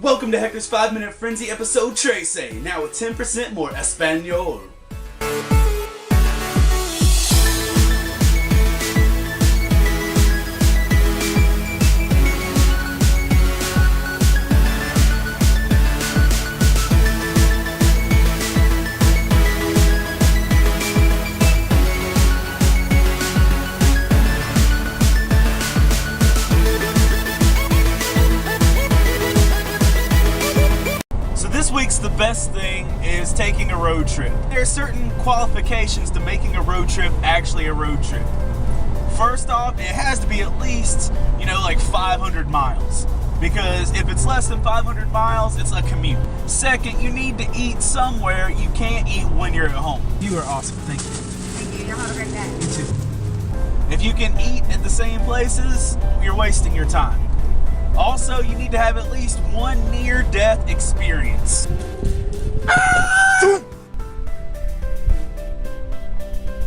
Welcome to Hector's 5-Minute Frenzy episode 13, now with 10% more Espanol. This week's the best thing is taking a road trip. There are certain qualifications to making a road trip actually a road trip. First off, it has to be at least, like 500 miles. Because if it's less than 500 miles, it's a commute. Second, you need to eat somewhere you can't eat when you're at home. You are awesome. Thank you. Thank you. You have a great day. You too. If you can eat at the same places, you're wasting your time. Also, you need to have at least one near-death experience.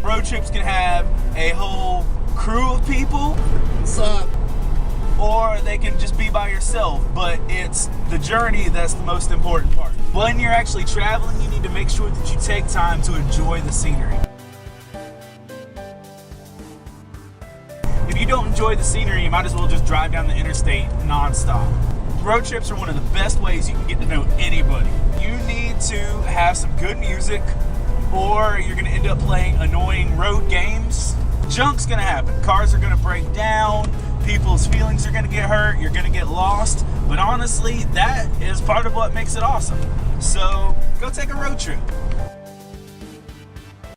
Road trips can have a whole crew of people. What's up? Or they can just be by yourself, but it's the journey that's the most important part. When you're actually traveling, you need to make sure that you take time to enjoy the scenery. If you don't enjoy the scenery, you might as well just drive down the interstate non-stop. Road trips are one of the best ways you can get to know anybody. You need to have some good music, or you're going to end up playing annoying road games. Junk's going to happen. Cars are going to break down. People's feelings are going to get hurt. You're going to get lost. But honestly, that is part of what makes it awesome. So go take a road trip.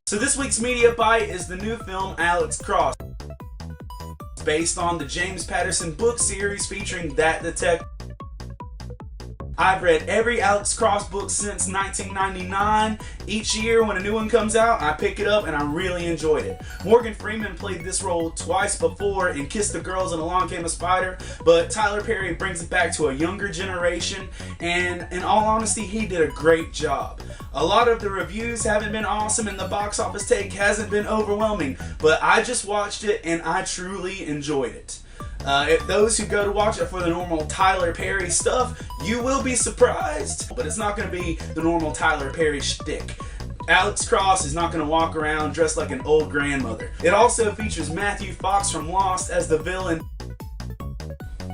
So this week's media bite is the new film Alex Cross, based on the James Patterson book series featuring that detective. I've read every Alex Cross book since 1999. Each year when a new one comes out, I pick it up and I really enjoyed it. Morgan Freeman played this role twice before in Kiss the Girls and Along Came a Spider, but Tyler Perry brings it back to a younger generation, and in all honesty, he did a great job. A lot of the reviews haven't been awesome and the box office take hasn't been overwhelming, but I just watched it and I truly enjoyed it. If those who go to watch it for the normal Tyler Perry stuff, you will be surprised, but it's not going to be the normal Tyler Perry shtick. Alex Cross is not going to walk around dressed like an old grandmother. It also features Matthew Fox from Lost as the villain.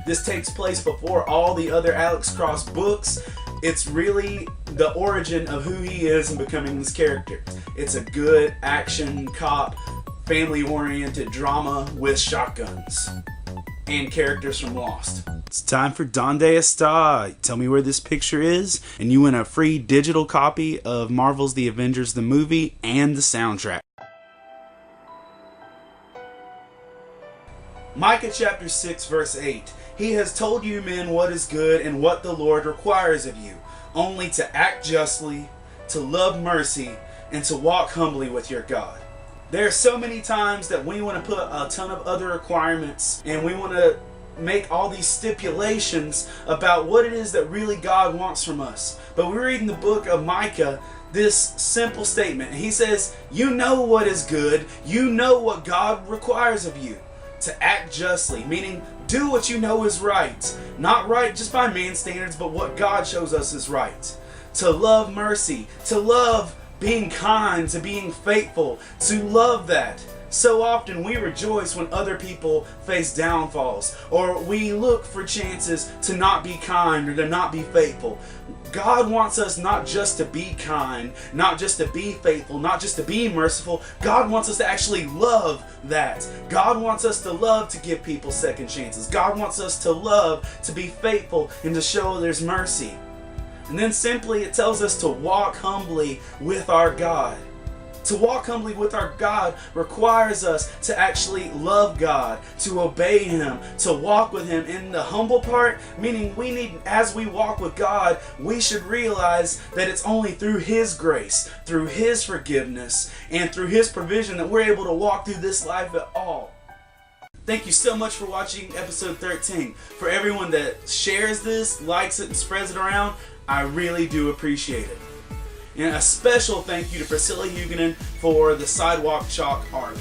This takes place before all the other Alex Cross books. It's really the origin of who he is and becoming this character. It's a good action cop, family-oriented drama with shotguns and characters from Lost. It's time for Donde Está. Tell me where this picture is, and you win a free digital copy of Marvel's The Avengers the movie and the soundtrack. Micah chapter 6 verse 8. He has told you men what is good and what the Lord requires of you, only to act justly, to love mercy, and to walk humbly with your God. There are so many times that we want to put a ton of other requirements and we want to make all these stipulations about what it is that really God wants from us. But we read in the book of Micah this simple statement. He says, you know what is good, you know what God requires of you. To act justly, meaning do what you know is right. Not right just by man's standards, but what God shows us is right. To love mercy, to love being kind, to being faithful, to love that. So often we rejoice when other people face downfalls, or we look for chances to not be kind or to not be faithful. God wants us not just to be kind, not just to be faithful, not just to be merciful. God wants us to actually love that. God wants us to love to give people second chances. God wants us to love to be faithful and to show there's mercy. And then simply it tells us to walk humbly with our God. To walk humbly with our God requires us to actually love God, to obey Him, to walk with Him. In the humble part, meaning we need, as we walk with God, we should realize that it's only through His grace, through His forgiveness, and through His provision that we're able to walk through this life at all. Thank you so much for watching episode 13. For everyone that shares this, likes it, and spreads it around, I really do appreciate it. And a special thank you to Priscilla Huguenin for the sidewalk chalk art.